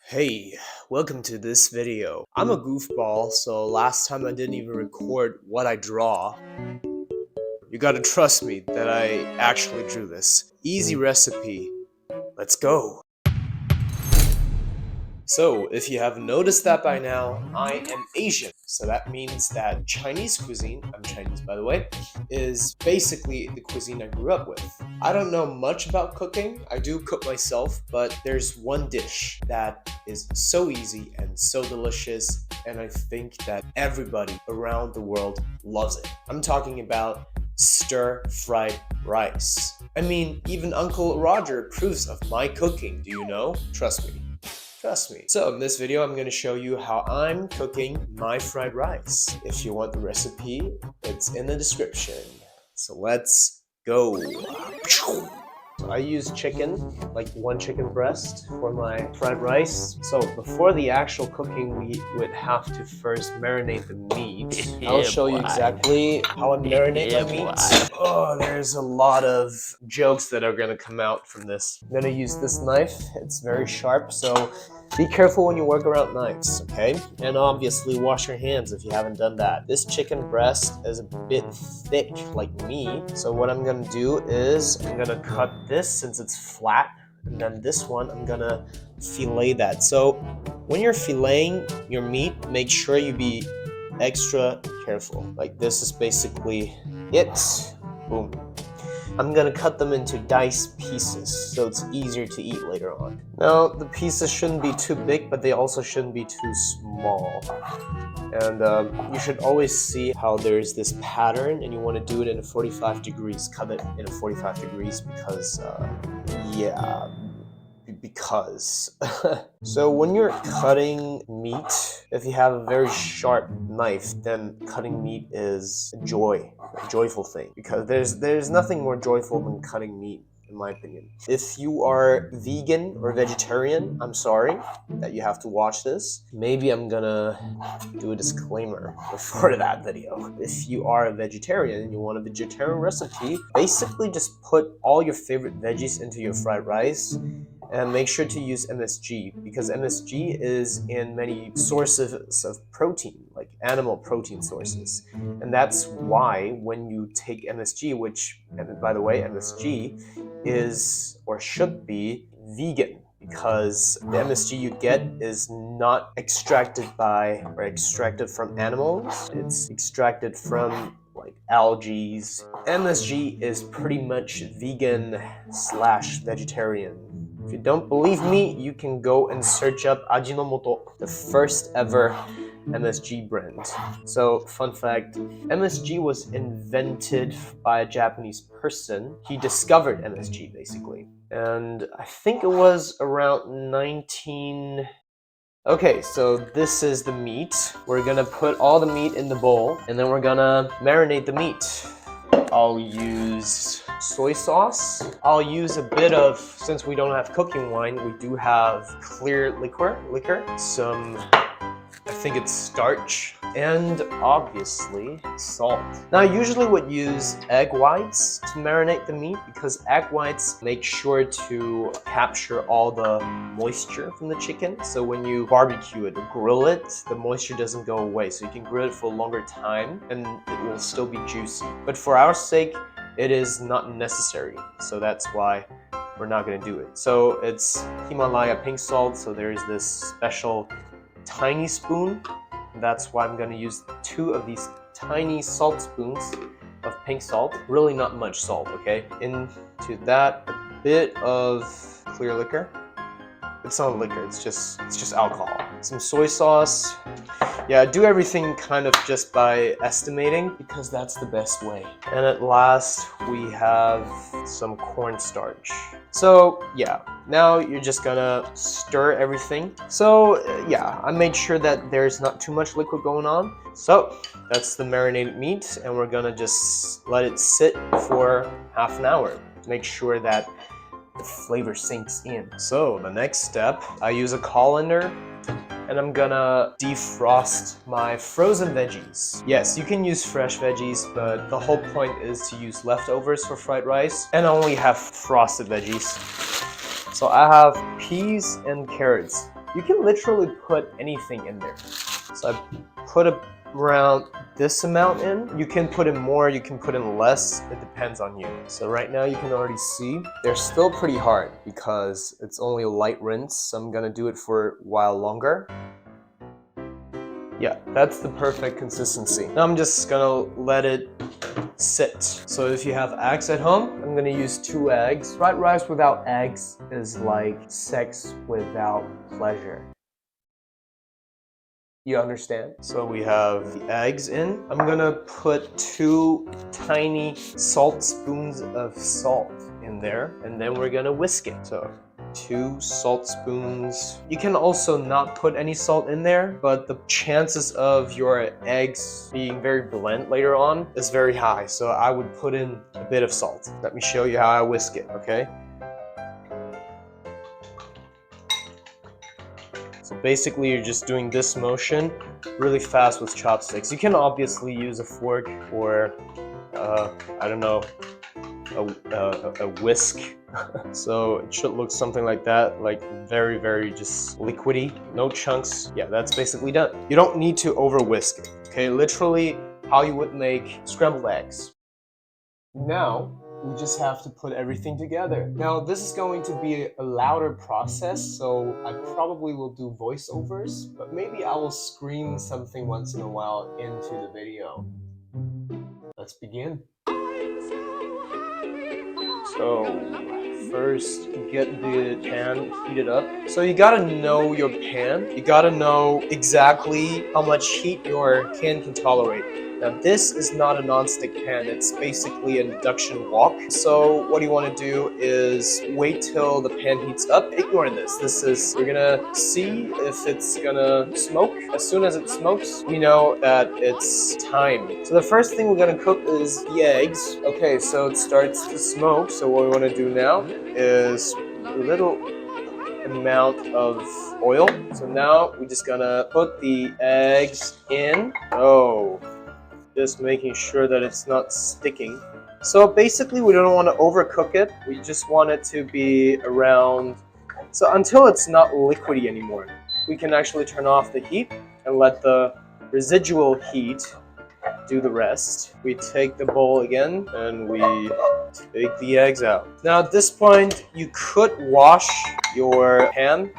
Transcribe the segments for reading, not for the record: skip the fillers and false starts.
Hey, welcome to this video. I'm a goofball, so last time I didn't even record what I draw. You gotta trust me that I actually drew this. Easy recipe. Let's go. So, if you haven't noticed that by now, I am Asian. So that means that Chinese cuisine, I'm Chinese by the way, is basically the cuisine I grew up with. I don't know much about cooking. I do cook myself, but there's one dish that is so easy and so delicious, and I think that everybody around the world loves it. I'm talking about stir-fried rice. I mean, even Uncle Roger approves of my cooking, do you know? Trust me. Trust me. So in this video, I'm going to show you how I'm cooking my fried rice. If you want the recipe, it's in the description. So let's go. So I use chicken, like one chicken breast for my fried rice. So before the actual cooking, we would have to first marinate the meat. I'll show you exactly how I marinate my meat. Oh, there's a lot of jokes that are gonna come out from this. I'm gonna use this knife. It's very sharp, so be careful when you work around knives, okay? And obviously wash your hands if you haven't done that. This chicken breast is a bit thick like me, so what I'm gonna do is I'm gonna cut this since it's flat, and then this one I'm gonna fillet that. So when you're filleting your meat, make sure you be extra careful. Like this is basically it. Boom. I'm gonna cut them into diced pieces so it's easier to eat later on. Now, the pieces shouldn't be too big, but they also shouldn't be too small. And you should always see how there's this pattern and you want to do it in 45 degrees. Cut it in 45 degrees because, because. So when you're cutting meat, if you have a very sharp knife, then cutting meat is a joyful thing, because there's nothing more joyful than cutting meat, in my opinion. If you are vegan or vegetarian, I'm sorry that you have to watch this. Maybe I'm gonna do a disclaimer before that video. If you are a vegetarian and you want a vegetarian recipe, basically just put all your favorite veggies into your fried rice. And make sure to use MSG, because MSG is in many sources of protein, like animal protein sources. And that's why when you take MSG, which, and by the way, MSG is or should be vegan, because the MSG you get is not extracted by or extracted from animals. It's extracted from like algae. MSG is pretty much vegan / vegetarian. If you don't believe me, you can go and search up Ajinomoto, the first ever MSG brand. So, fun fact, MSG was invented by a Japanese person. He discovered MSG, basically. And I think it was around 19... Okay, so this is the meat. We're gonna put all the meat in the bowl, and then we're gonna marinate the meat. I'll use soy sauce. I'll use a bit of, since we don't have cooking wine, we do have clear liquor, some, I think it's starch, and obviously salt. Now I usually would use egg whites to marinate the meat, because egg whites make sure to capture all the moisture from the chicken. So when you barbecue it or grill it, the moisture doesn't go away. So you can grill it for a longer time and it will still be juicy. But for our sake, it is not necessary. So that's why we're not gonna do it. So it's Himalaya pink salt. So there's this special tiny spoon. That's why I'm gonna use 2 of these tiny salt spoons of pink salt. Really not much salt, okay? Into that, a bit of clear liquor. It's not liquor, it's just alcohol. Some soy sauce. Yeah, do everything kind of just by estimating, because that's the best way. And at last, we have some cornstarch. So yeah, now you're just gonna stir everything. So yeah, I made sure that there's not too much liquid going on. So that's the marinated meat, and we're gonna just let it sit for half an hour. Make sure that the flavor sinks in. So the next step, I use a colander, and I'm gonna defrost my frozen veggies. Yes, you can use fresh veggies, but the whole point is to use leftovers for fried rice, and I only have frosted veggies. So I have peas and carrots. You can literally put anything in there. So I put around this amount in. You can put in more, you can put in less, it depends on you. So right now you can already see they're still pretty hard because it's only a light rinse, so I'm gonna do it for a while longer. Yeah, that's the perfect consistency. Now I'm just gonna let it sit. So if you have eggs at home, I'm gonna use 2 eggs. Fried rice without eggs is like sex without pleasure. You understand? So we have the eggs in. I'm gonna put 2 tiny salt spoons of salt in there, and then we're gonna whisk it. So 2 salt spoons. You can also not put any salt in there, but the chances of your eggs being very bland later on is very high. So I would put in a bit of salt. Let me show you how I whisk it, okay? So basically you're just doing this motion really fast with chopsticks. You can obviously use a fork or, I don't know, a whisk. So it should look something like that, like very, very just liquidy, no chunks. Yeah, that's basically done. You don't need to over whisk it, okay? Literally how you would make scrambled eggs. Now, we just have to put everything together. Now, this is going to be a louder process, so I probably will do voiceovers, but maybe I will scream something once in a while into the video. Let's begin. So, first, get the pan heated up. So you gotta know your pan. You gotta know exactly how much heat your pan can tolerate. Now this is not a non-stick pan, it's basically an induction wok. So what you want to do is wait till the pan heats up. Ignore this. We're gonna see if it's gonna smoke. As soon as it smokes, we know that it's time. So the first thing we're gonna cook is the eggs. Okay, so it starts to smoke. So what we want to do now is a little amount of oil. So now we're just gonna put the eggs in. Oh. Just making sure that it's not sticking. So basically we don't want to overcook it. We just want it to be around, so until it's not liquidy anymore. We can actually turn off the heat and let the residual heat do the rest. We take the bowl again and we take the eggs out. Now at this point you could wash your pan,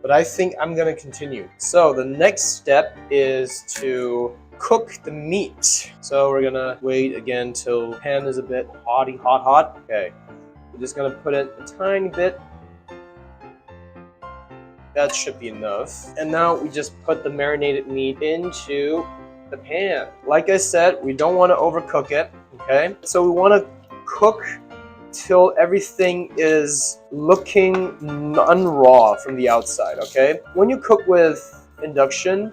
but I think I'm gonna continue. So the next step is to cook the meat. So we're gonna wait again till pan is a bit hot. Okay, we're just gonna put in a tiny bit. That should be enough. And now we just put the marinated meat into the pan. Like I said, we don't want to overcook it, okay? So we want to cook till everything is looking non-raw from the outside, okay? When you cook with induction,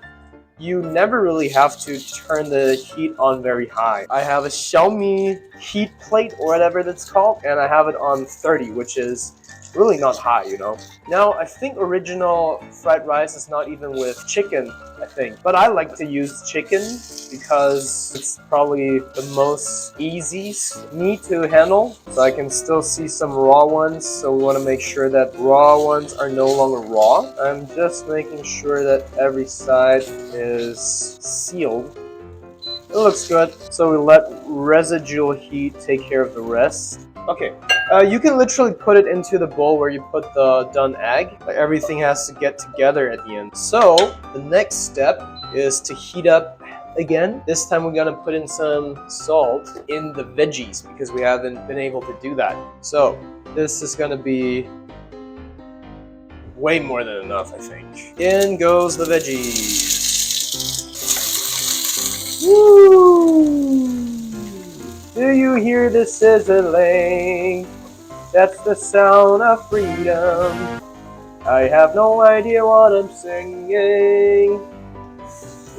you never really have to turn the heat on very high. I have a Xiaomi heat plate or whatever that's called, and I have it on 30, which is really not high, you know. Now, I think original fried rice is not even with chicken, I think. But I like to use chicken because it's probably the most easy meat to handle. So I can still see some raw ones, so we want to make sure that raw ones are no longer raw. I'm just making sure that every side is sealed. It looks good, so we let residual heat take care of the rest. Okay, you can literally put it into the bowl where you put the done egg. Everything has to get together at the end. So the next step is to heat up again. This time we're gonna put in some salt in the veggies because we haven't been able to do that. So this is gonna be way more than enough, I think. In goes the veggies. Woo! Do you hear the sizzling? That's the sound of freedom. I have no idea what I'm singing.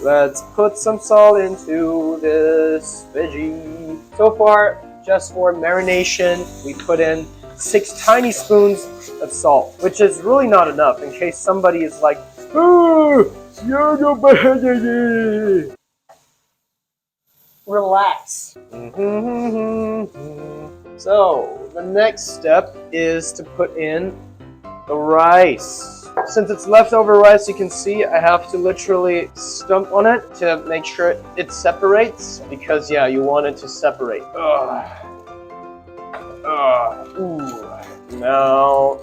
Let's put some salt into this veggie. So far, just for marination, we put in 6 tiny spoons of salt, which is really not enough in case somebody is like, oh, relax. So the next step is to put in the rice. Since it's leftover rice, you can see I have to literally stomp on it to make sure it separates, because yeah, you want it to separate. Ooh. Now,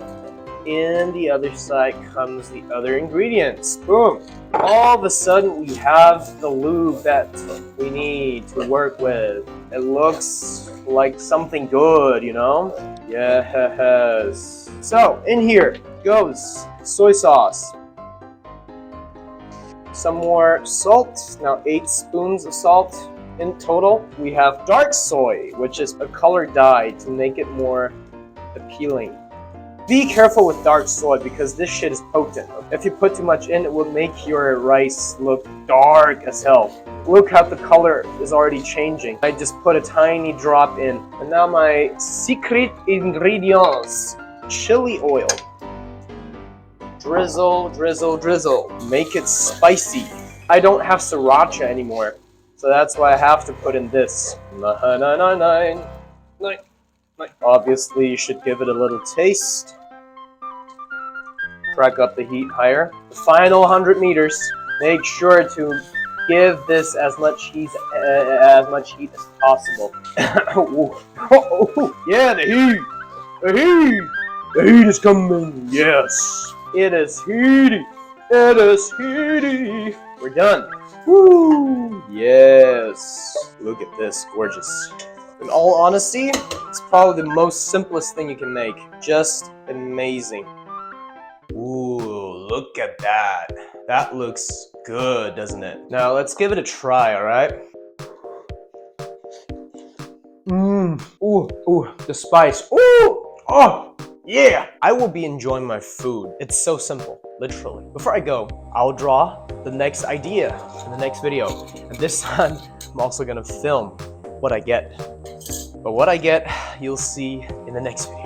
in the other side comes the other ingredients. Boom. All of a sudden, we have the lube that we need to work with. It looks like something good, you know? Yes. So, in here goes soy sauce. Some more salt. Now 8 spoons of salt in total. We have dark soy, which is a color dye to make it more appealing. Be careful with dark soy because this shit is potent. If you put too much in, it will make your rice look dark as hell. Look how the color is already changing. I just put a tiny drop in. And now my secret ingredients. Chili oil. Drizzle, drizzle, drizzle. Make it spicy. I don't have sriracha anymore, so that's why I have to put in this. Obviously, you should give it a little taste. Crank up the heat higher. The final 100 meters. Make sure to give this as much heat as possible. Yeah, the heat. The heat. The heat is coming. Yes. It is heaty. It is heaty. We're done. Woo! Yes. Look at this. Gorgeous. In all honesty, it's probably the most simplest thing you can make. Just amazing. Ooh, look at that. That looks good, doesn't it? Now let's give it a try, alright? Ooh, the spice. Ooh! Oh! Yeah! I will be enjoying my food. It's so simple, literally. Before I go, I'll draw the next idea in the next video. And this time, I'm also gonna film what I get. But what I get, you'll see in the next video.